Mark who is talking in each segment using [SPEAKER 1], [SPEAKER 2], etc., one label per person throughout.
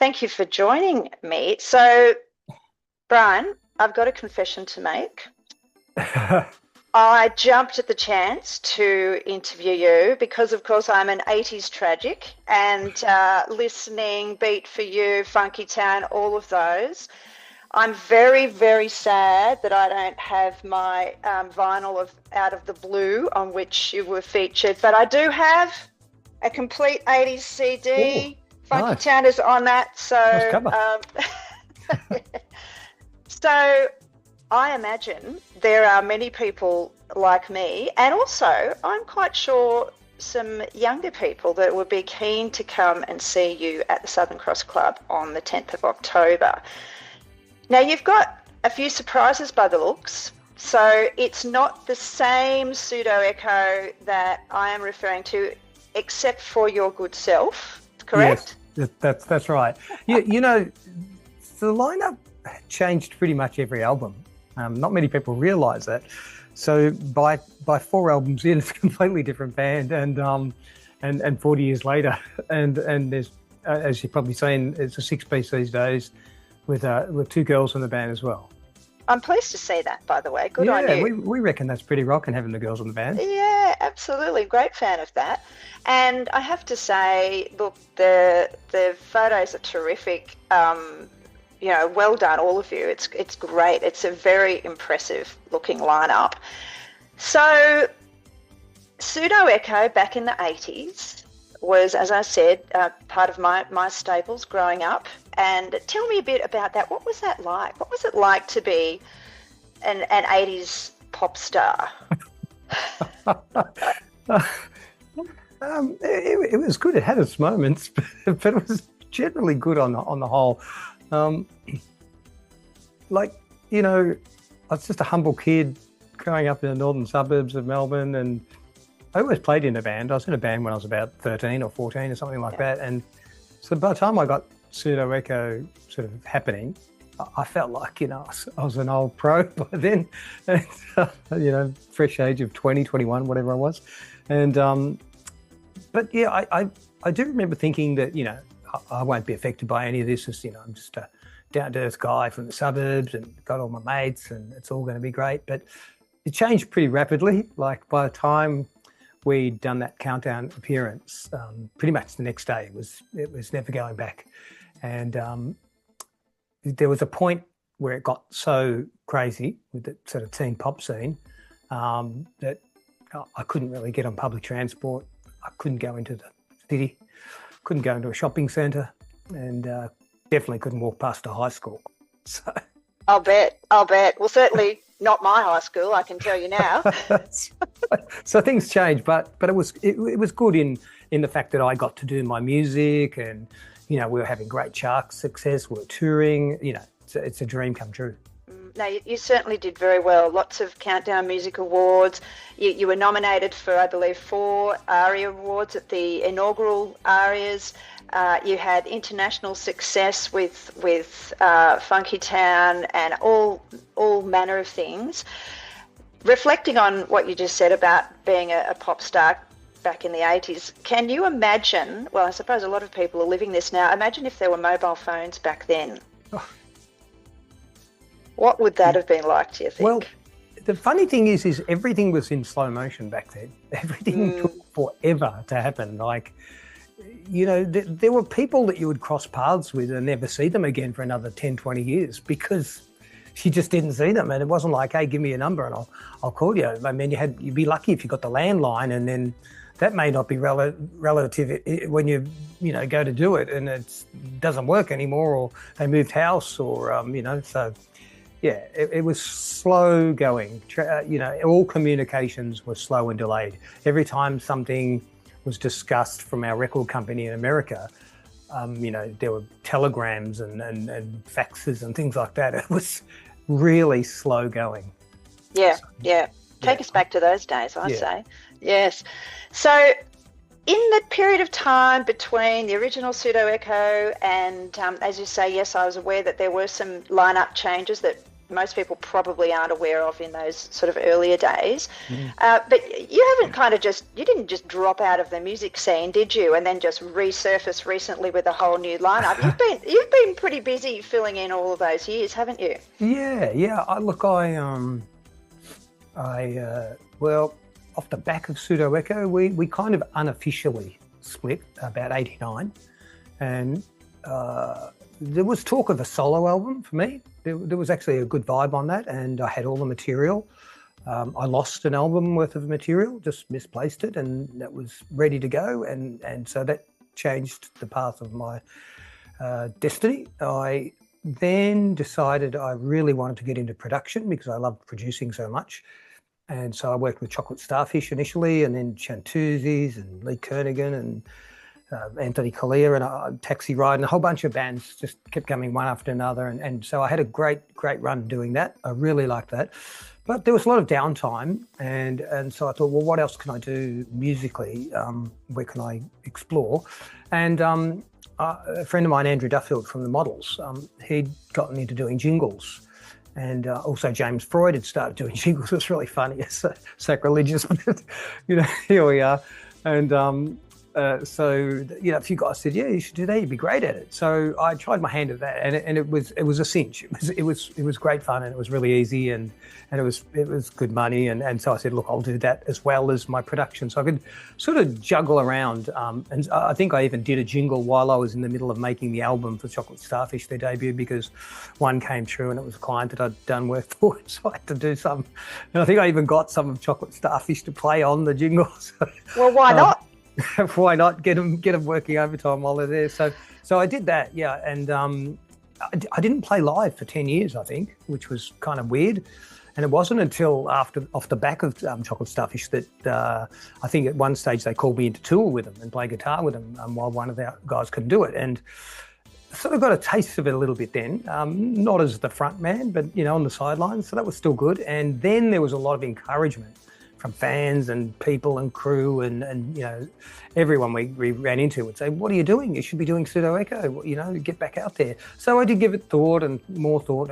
[SPEAKER 1] Thank you for joining me. So, Brian, I've got a confession to make. I jumped at the chance to interview you because, of course, I'm an 80s tragic and listening Beat for You, Funky Town, all of those. I'm very, very sad that I don't have my vinyl of Out of the Blue on which you were featured, but I do have a complete 80s
[SPEAKER 2] Oh,
[SPEAKER 1] CD. Funky
[SPEAKER 2] nice.
[SPEAKER 1] Town is on that,
[SPEAKER 2] Nice
[SPEAKER 1] so
[SPEAKER 2] cover.
[SPEAKER 1] so I imagine there are many people like me, and also I'm quite sure some younger people that would be keen to come and see you at the Southern Cross Club on the 10th of October. Now, you've got a few surprises by the looks, so it's not the same Pseudo Echo that I am referring to, except for your good self,
[SPEAKER 2] Yes,
[SPEAKER 1] correct?
[SPEAKER 2] that's right. You know, the lineup changed pretty much every album. Not many people realise that. So by four albums in, it's a completely different band, and 40 years later, and there's as you've probably seen, it's a six-piece these days with two girls in the band as well.
[SPEAKER 1] I'm pleased to see that, by the way. Good on
[SPEAKER 2] Yeah,
[SPEAKER 1] you.
[SPEAKER 2] we reckon that's pretty rocking having the girls in the band.
[SPEAKER 1] Yeah, absolutely. Great fan of that. And I have to say, look, the photos are terrific. Well done, all of you. It's great. It's a very impressive looking lineup. So, Pseudo Echo back in the 80s was, as I said, part of my staples growing up. And tell me a bit about that. What was that like? What was it like to be an 80s pop star?
[SPEAKER 2] It was good. It had its moments, but it was generally good on the whole. Um, like, I was just a humble kid growing up in the northern suburbs of Melbourne, and I always played in a band. I was in a band when I was about 13 or 14 or something like that. And so by the time I got Pseudo Echo sort of happening, I felt like, I was an old pro by then, and, fresh age of 20, 21, whatever I was. And, but yeah, I do remember thinking that, I won't be affected by any of this. I'm just a down-to-earth guy from the suburbs and got all my mates and it's all going to be great. But it changed pretty rapidly. Like by the time we'd done that countdown appearance, pretty much the next day, it was never going back. And there was a point where it got so crazy with the sort of teen pop scene that I couldn't really get on public transport. I couldn't go into the city, couldn't go into a shopping centre, and definitely couldn't walk past a high school. So,
[SPEAKER 1] I'll bet. I'll bet. Well, certainly not my high school, I can tell you now.
[SPEAKER 2] so things changed, but it was good in the fact that I got to do my music, and we were having great chart success. We were touring. It's a dream come true.
[SPEAKER 1] No, you certainly did very well. Lots of Countdown Music Awards. You were nominated for, I believe, 4 ARIA awards at the inaugural ARIAs. You had international success with Funky Town and all manner of things. Reflecting on what you just said about being a pop star back in the 80s, can you imagine, well, I suppose a lot of people are living this now, imagine if there were mobile phones back then. What would that have been like, do you think?
[SPEAKER 2] Well, the funny thing is everything was in slow motion back then. Everything took forever to happen. Like, there were people that you would cross paths with and never see them again for another 10, 20 years because you just didn't see them. And it wasn't like, hey, give me a number and I'll call you. I mean, you'd be lucky if you got the landline, and then that may not be relative when you go to do it and it doesn't work anymore, or they moved house, or, so... Yeah, it was slow going. All communications were slow and delayed. Every time something was discussed from our record company in America, there were telegrams and faxes and things like that. It was really slow going.
[SPEAKER 1] Yeah,
[SPEAKER 2] So,
[SPEAKER 1] yeah.
[SPEAKER 2] yeah,
[SPEAKER 1] Take us back to those days, I
[SPEAKER 2] yeah.
[SPEAKER 1] say. Yes. So in the period of time between the original Pseudo Echo and, as you say, yes, I was aware that there were some lineup changes that most people probably aren't aware of in those sort of earlier days. But you didn't just drop out of the music scene, did you? And then just resurface recently with a whole new lineup. You've been pretty busy filling in all of those years, haven't you?
[SPEAKER 2] Yeah. Well, off the back of Pseudo Echo, we kind of unofficially split about '89, and there was talk of a solo album for me. There was actually a good vibe on that, and I had all the material. I lost an album worth of material, just misplaced it, and that was ready to go, and so that changed the path of my destiny. I then decided I really wanted to get into production because I loved producing so much. And so I worked with Chocolate Starfish initially, and then Chantuzis and Lee Kernaghan and Anthony Collier and Taxi Ride, and a whole bunch of bands just kept coming one after another. And so I had a great run doing that. I really liked that. But there was a lot of downtime. And so I thought, well, what else can I do musically? Where can I explore? And a friend of mine, Andrew Duffield from The Models, he'd gotten into doing jingles. And also James Freud had started doing jingles. It was really funny. It's sacrilegious, but here we are. And so a few guys said, yeah, you should do that. You'd be great at it. So I tried my hand at that, and it was a cinch. It was great fun, and it was really easy, and it was good money. And so I said, look, I'll do that as well as my production. So I could sort of juggle around. And I think I even did a jingle while I was in the middle of making the album for Chocolate Starfish, their debut, because one came through and it was a client that I'd done work for, so I had to do some. And I think I even got some of Chocolate Starfish to play on the jingles.
[SPEAKER 1] Well, why not?
[SPEAKER 2] Why not get them working overtime while they're there? So I did that, yeah. And I didn't play live for 10 years, I think, which was kind of weird. And it wasn't until off the back of Chocolate Starfish that I think at one stage they called me in to tour with them and play guitar with them while one of the guys couldn't do it. And I sort of got a taste of it a little bit then, not as the front man, but on the sidelines. So that was still good. And then there was a lot of encouragement from fans and people and crew and everyone we ran into would say, what are you doing? You should be doing Pseudo Echo, get back out there. So I did give it thought and more thought.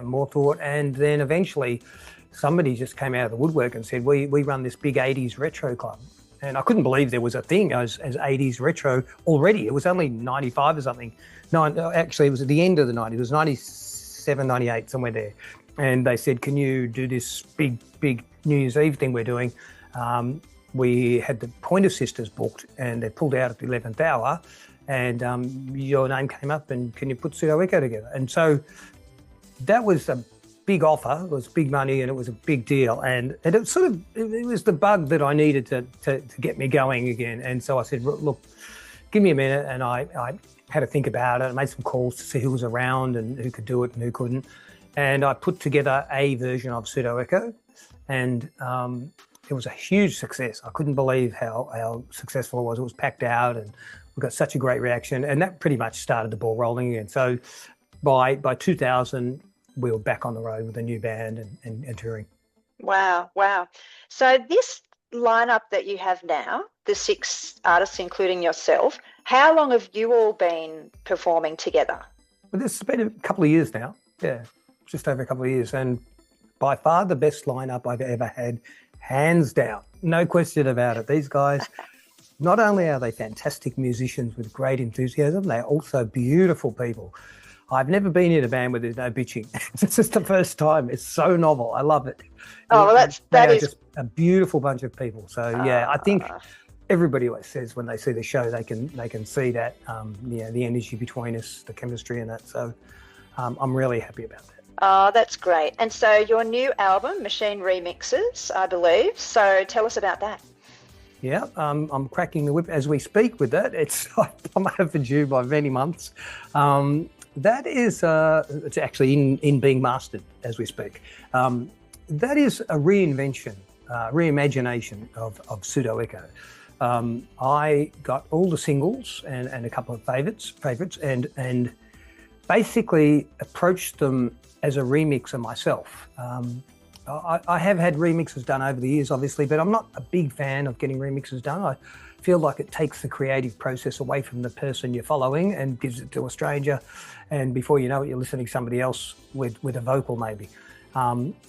[SPEAKER 2] And then eventually somebody just came out of the woodwork and said, we run this big 80s retro club. And I couldn't believe there was a thing as 80s retro already. It was only 95 or something. No, actually it was at the end of the 90s. It was 97, 98, somewhere there. And they said, can you do this big New Year's Eve thing we're doing? We had the Pointer Sisters booked, and they pulled out at the 11th hour, and your name came up, and can you put Pseudo Echo together? And so that was a big offer. It was big money, and it was a big deal, and it was the bug that I needed to get me going again. And so I said, look, give me a minute, and I had to think about it. I made some calls to see who was around and who could do it and who couldn't, and I put together a version of Pseudo Echo, and it was a huge success. I couldn't believe how successful it was. It was packed out, and we got such a great reaction, and that pretty much started the ball rolling again. So by 2000, we were back on the road with a new band and touring. Wow.
[SPEAKER 1] So this lineup that you have now, the 6 artists, including yourself, how long have you all been performing together?
[SPEAKER 2] Well, this has been a couple of years now. Yeah, just over a couple of years, and by far the best lineup I've ever had. Hands down, no question about it. These guys, not only are they fantastic musicians with great enthusiasm, they're also beautiful people. I've never been in a band where there's no bitching. It's just the first time. It's so novel. I love it.
[SPEAKER 1] Oh, well, that is
[SPEAKER 2] just a beautiful bunch of people. So yeah, I think everybody always says when they see the show, they can see that the energy between us, the chemistry, and that. So I'm really happy about that.
[SPEAKER 1] Oh, that's great. And so your new album, Machine Remixes, I believe. So tell us about that.
[SPEAKER 2] Yeah, I'm cracking the whip as we speak with that. I'm overdue by many months. That is it's actually in being mastered as we speak. That is a reinvention, reimagination of Pseudo Echo. I got all the singles and a couple of favourites and basically approached them as a remixer myself. I have had remixes done over the years, obviously, but I'm not a big fan of getting remixes done. I feel like it takes the creative process away from the person you're following and gives it to a stranger. And before you know it, you're listening to somebody else with a vocal maybe.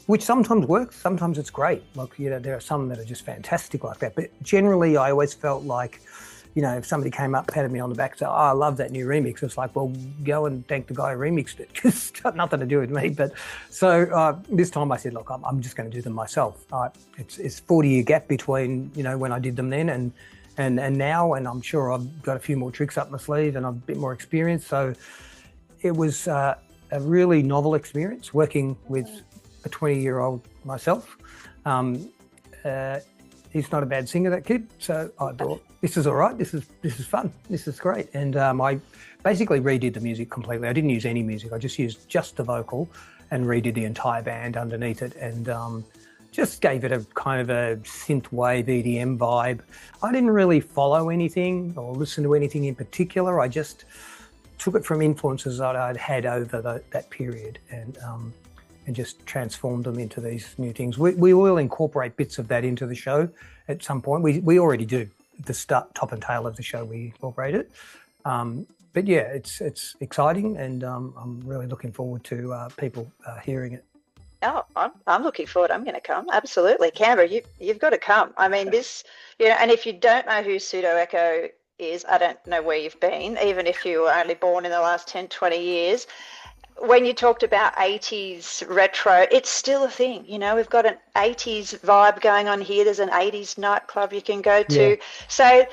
[SPEAKER 2] which sometimes works, sometimes it's great. Like, you know, there are some that are just fantastic like that. But generally, I always felt like, you know, if somebody came up, patted me on the back, and said, "Oh, I love that new remix," it's like, well, go and thank the guy who remixed it, because it's got nothing to do with me. But so this time I said, look, I'm just going to do them myself. It's 40-year gap between, you know, when I did them then and now, and I'm sure I've got a few more tricks up my sleeve and I'm a bit more experienced. So it was a really novel experience working with a 20-year-old myself. He's not a bad singer, that kid. So I thought, this is all right. This is fun. This is great. And I basically redid the music completely. I didn't use any music. I just used just the vocal and redid the entire band underneath it, and just gave it a kind of a synth wave EDM vibe. I didn't really follow anything or listen to anything in particular. I just took it from influences that I'd had over that period, and just transformed them into these new things. We will incorporate bits of that into the show at some point. We already do. The top and tail of the show, we incorporate it. But yeah, it's exciting, and I'm really looking forward to people hearing it.
[SPEAKER 1] Oh, I'm looking forward. I'm going to come. Absolutely. Canberra, you've got to come. I mean, this, you know, and if you don't know who Pseudo Echo is, I don't know where you've been, even if you were only born in the last 10, 20 years. When you talked about 80s retro, it's still a thing. You know, we've got an 80s vibe going on here. There's an 80s nightclub you can go to. Yeah. So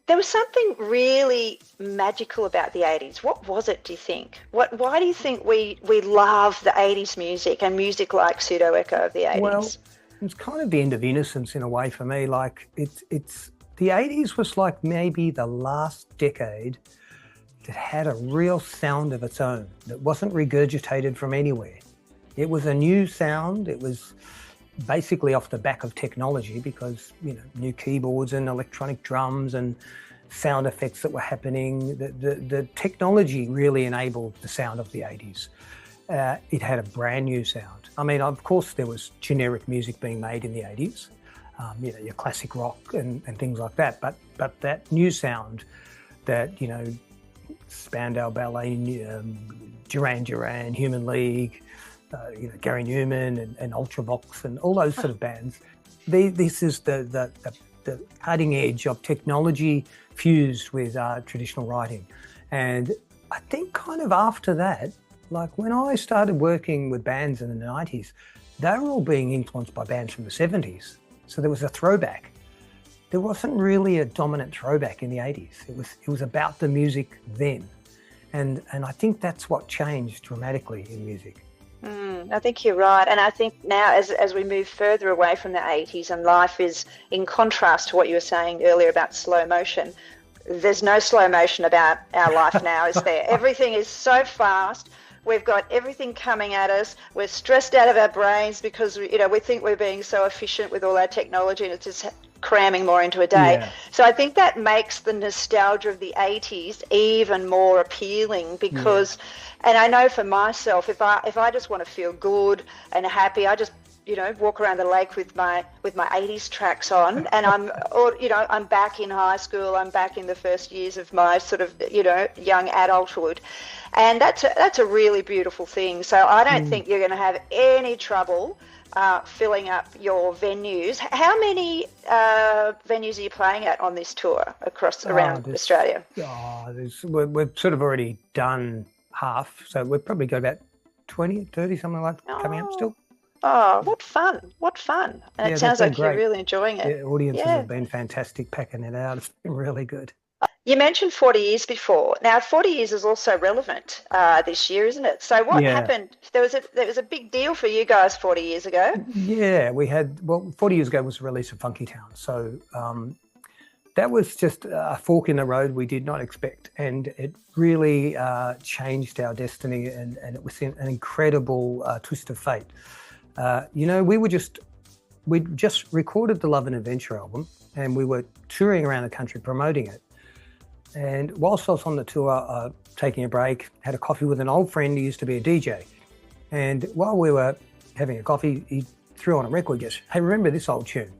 [SPEAKER 1] there was something really magical about the 80s. What was it, do you think? Why do you think we love the 80s music and music like Pseudo Echo of the 80s?
[SPEAKER 2] Well, it's kind of the end of innocence in a way for me. Like, it's the 80s was like maybe the last decade that had a real sound of its own, that wasn't regurgitated from anywhere. It was a new sound. It was basically off the back of technology, because, you know, new keyboards and electronic drums and sound effects that were happening. The technology really enabled the sound of the 80s. It had a brand new sound. I mean, of course, there was generic music being made in the 80s, you know, your classic rock and things like that. But that new sound that, you know, Spandau Ballet, Duran Duran, Human League, you know, Gary Newman and Ultravox and all those sort of bands. This is the cutting edge of technology fused with traditional writing. And I think kind of after that, like when I started working with bands in the 90s, they were all being influenced by bands from the 70s. So there was a throwback. There wasn't really a dominant throwback in the 80s. It was about the music then. And I think that's what changed dramatically in music.
[SPEAKER 1] I think you're right. And I think now as we move further away from the 80s and life is in contrast to what you were saying earlier about slow motion, there's no slow motion about our life now, is there? Everything is so fast. We've got everything coming at us. We're stressed out of our brains because, you know, we think we're being so efficient with all our technology, and it's just cramming more into a day. Yeah. So I think that makes the nostalgia of the 80s even more appealing, because, and I know for myself, if I just want to feel good and happy, I just, you know, walk around the lake with my 80s tracks on, and I'm back in high school. I'm back in the first years of my sort of, you know, young adulthood. And that's a really beautiful thing. So I don't think you're going to have any trouble filling up your venues. How many venues are you playing at on this tour around Australia?
[SPEAKER 2] We've sort of already done half, so we've probably got about 20, 30, something like that coming up still.
[SPEAKER 1] Oh, what fun. And it sounds like you're really enjoying it.
[SPEAKER 2] Yeah, audiences have been fantastic packing it out. It's been really good.
[SPEAKER 1] You mentioned 40 years before. Now, 40 years is also relevant this year, isn't it? So what happened? There was a big deal for you guys 40 years ago.
[SPEAKER 2] Yeah, 40 years ago was the release of Funky Town. So that was just a fork in the road we did not expect. And it really changed our destiny, and it was an incredible twist of fate. You know, we just recorded the Love and Adventure album, and we were touring around the country promoting it. And whilst I was on the tour, taking a break, had a coffee with an old friend who used to be a DJ. And while we were having a coffee, he threw on a record. He goes, "Hey, remember this old tune?"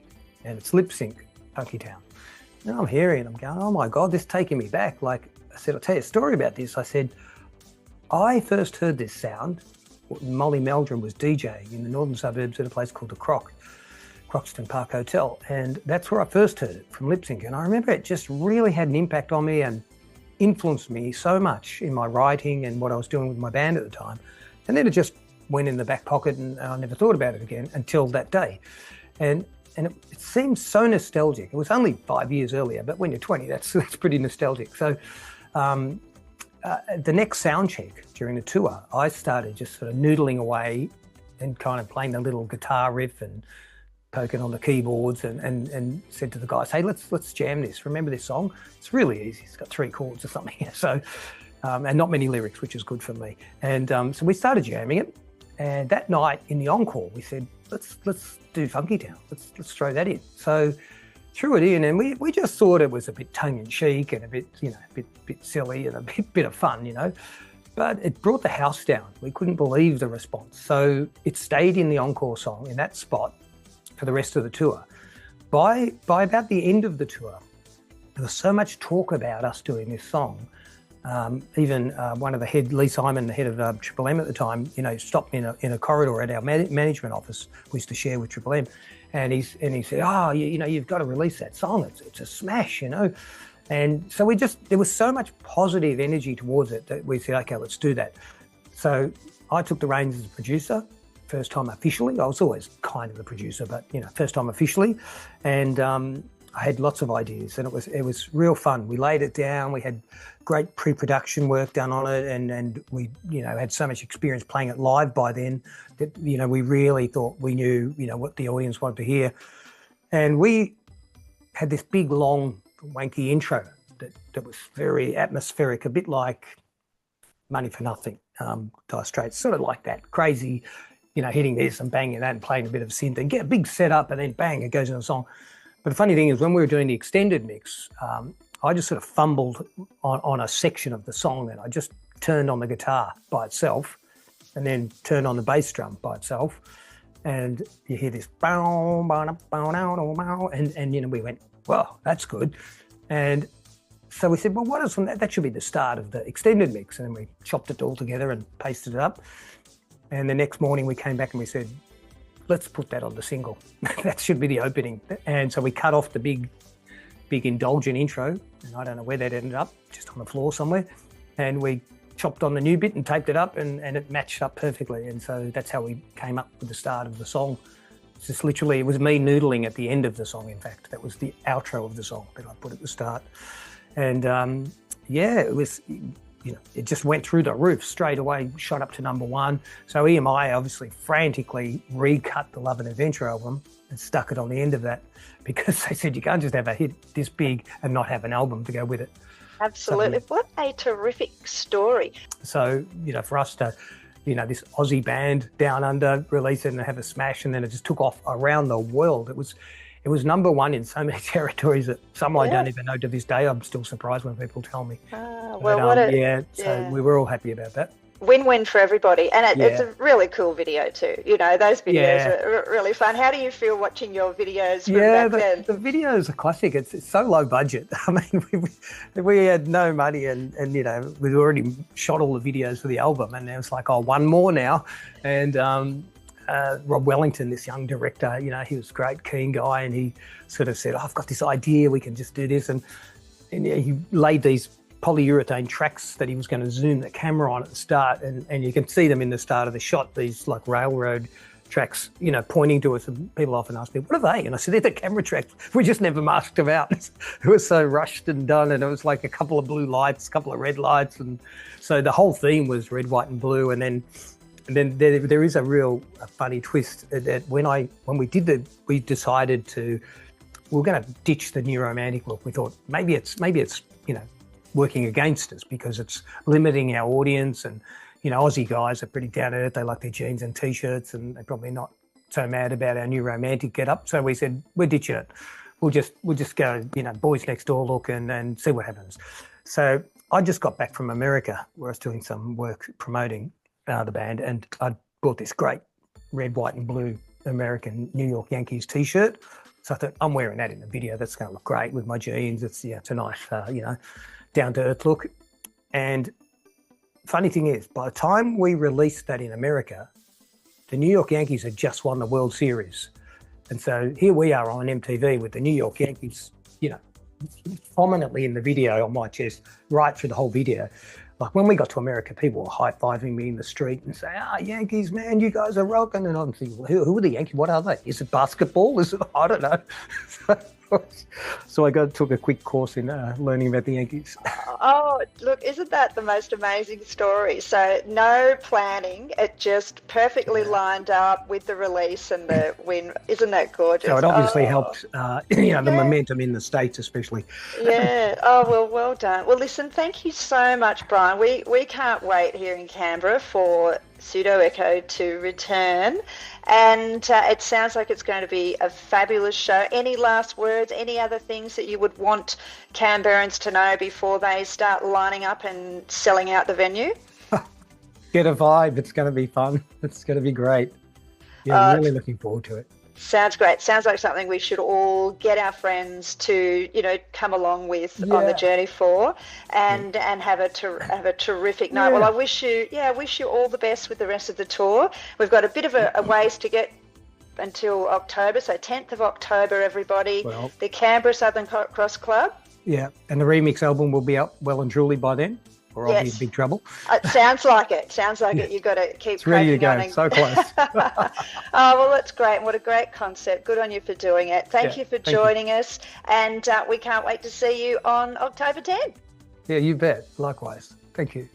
[SPEAKER 2] And it's lip sync, Funky Town. And I'm hearing it, I'm going, "Oh my God, this is taking me back." Like I said, I'll tell you a story about this. I said, I first heard this sound Molly Meldrum was DJing in the northern suburbs at a place called the Croxton Park Hotel. And that's where I first heard it, from lip sync. And I remember it just really had an impact on me and influenced me so much in my writing and what I was doing with my band at the time. And then it just went in the back pocket and I never thought about it again until that day. And it seems so nostalgic. It was only 5 years earlier, but when you're 20, that's pretty nostalgic. So the next sound check during the tour, I started just sort of noodling away and kind of playing the little guitar riff and poking on the keyboards and said to the guys, hey, let's jam this. Remember this song? It's really easy. It's got 3 chords or something. So, and not many lyrics, which is good for me. And so we started jamming it. And that night in the encore, we said, let's do Funky Town. Let's throw that in. So threw it in, and we just thought it was a bit tongue in cheek and a bit, bit silly and a bit of fun, But it brought the house down. We couldn't believe the response. So it stayed in the encore song in that spot for the rest of the tour. By about the end of the tour, there was so much talk about us doing this song. Even one of the head, Lee Simon, the head of Triple M at the time, stopped me in a corridor at our management office we used to share with Triple M, and he said, "Oh, you've got to release that song. It's a smash, And so there was so much positive energy towards it that we said, okay, let's do that. So I took the reins as a producer, first time officially. I was always kind of the producer, but first time officially, and I had lots of ideas, and it was real fun. We laid it down. We had great pre-production work done on it, and we had so much experience playing it live by then that we really thought we knew what the audience wanted to hear. And we had this big long wanky intro that was very atmospheric, a bit like Money for Nothing, Dire Straits, sort of like that, crazy, hitting this and banging that and playing a bit of synth and get a big setup, and then bang, it goes in a song. But the funny thing is, when we were doing the extended mix, I just sort of fumbled on a section of the song, and I just turned on the guitar by itself and then turned on the bass drum by itself. And you hear this, and we went, well, that's good. And so we said, well, what is from that? That should be the start of the extended mix. And then we chopped it all together and pasted it up. And the next morning we came back and we said, let's put that on the single. That should be the opening. And so we cut off the big indulgent intro, and I don't know where that ended up, just on the floor somewhere. And we chopped on the new bit and taped it up, and it matched up perfectly. And so that's how we came up with the start of the song. It's just literally, it was me noodling at the end of the song, in fact. That was the outro of the song that I put at the start. And it was, it just went through the roof straight away, shot up to #1. So EMI obviously frantically recut the Love and Adventure album and stuck it on the end of that, because they said you can't just have a hit this big and not have an album to go with it.
[SPEAKER 1] Absolutely. So, what a terrific story.
[SPEAKER 2] So, for us to, this Aussie band down under, release it and have a smash, and then it just took off around the world. It was #1 in so many territories that some I don't even know to this day. I'm still surprised when people tell me. So we were all happy about that.
[SPEAKER 1] Win-win for everybody. And it's a really cool video too. Those videos are really fun. How do you feel watching your videos from back then?
[SPEAKER 2] The videos are classic. It's so low budget. I mean, we had no money, and we'd already shot all the videos for the album, and it was like, one more now. And Rob Wellington, this young director, he was a great, keen guy, and he sort of said, I've got this idea, we can just do this. And he laid these polyurethane tracks that he was going to zoom the camera on at the start, and you can see them in the start of the shot, these like railroad tracks, pointing to us, and people often ask me, what are they? And I said, they're the camera tracks. We just never masked them out. It was so rushed and done, and it was like a couple of blue lights, a couple of red lights, and so the whole theme was red, white and blue. And then there is a funny twist that when we decided we were going to ditch the new romantic look. We thought maybe it's working against us because it's limiting our audience, and Aussie guys are pretty down to earth. They like their jeans and t-shirts, and they're probably not so mad about our new romantic get up. So we said, we're ditching it. We'll just go, boys next door look and see what happens. So I just got back from America where I was doing some work promoting the band, and I bought this great red, white and blue American New York Yankees t-shirt. So I thought, I'm wearing that in the video. That's going to look great with my jeans. It's a nice, down to earth look. And funny thing is, by the time we released that in America, the New York Yankees had just won the World Series. And so here we are on MTV with the New York Yankees, you know, prominently in the video on my chest, right through the whole video. Like when we got to America, people were high-fiving me in the street and saying, Yankees, man, you guys are rocking. And I'm thinking, well, who are the Yankees? What are they? Is it basketball? Is it? I don't know. So I took a quick course in learning about the Yankees.
[SPEAKER 1] Oh, look, isn't that the most amazing story? So no planning, it just perfectly lined up with the release and the win. Isn't that gorgeous?
[SPEAKER 2] So it obviously helped, the momentum in the States especially.
[SPEAKER 1] Yeah. Oh, well done. Well, listen, thank you so much, Brian. We can't wait here in Canberra for Pseudo Echo to return, and it sounds like it's going to be a fabulous show. Any last words, any other things that you would want Canberrans to know before they start lining up and selling out the venue?
[SPEAKER 2] Get a vibe. It's going to be fun. It's going to be great. Yeah, I'm really looking forward to it.
[SPEAKER 1] Sounds great. Sounds like something we should all get our friends to, come along with on the journey for, and have a terrific night. Well, I wish you all the best with the rest of the tour. We've got a bit of a ways to get until October, so 10th of October, everybody.
[SPEAKER 2] Well,
[SPEAKER 1] the Canberra Southern Cross Club.
[SPEAKER 2] Yeah, and the remix album will be up well and truly by then, or I'll be in big trouble.
[SPEAKER 1] It sounds like it. You've got to keep
[SPEAKER 2] ready to
[SPEAKER 1] cracking
[SPEAKER 2] go.
[SPEAKER 1] on.
[SPEAKER 2] So close.
[SPEAKER 1] Well, that's great. What a great concept. Good on you for doing it. Thank you for joining us, and we can't wait to see you on October 10.
[SPEAKER 2] Yeah, you bet. Likewise. Thank you.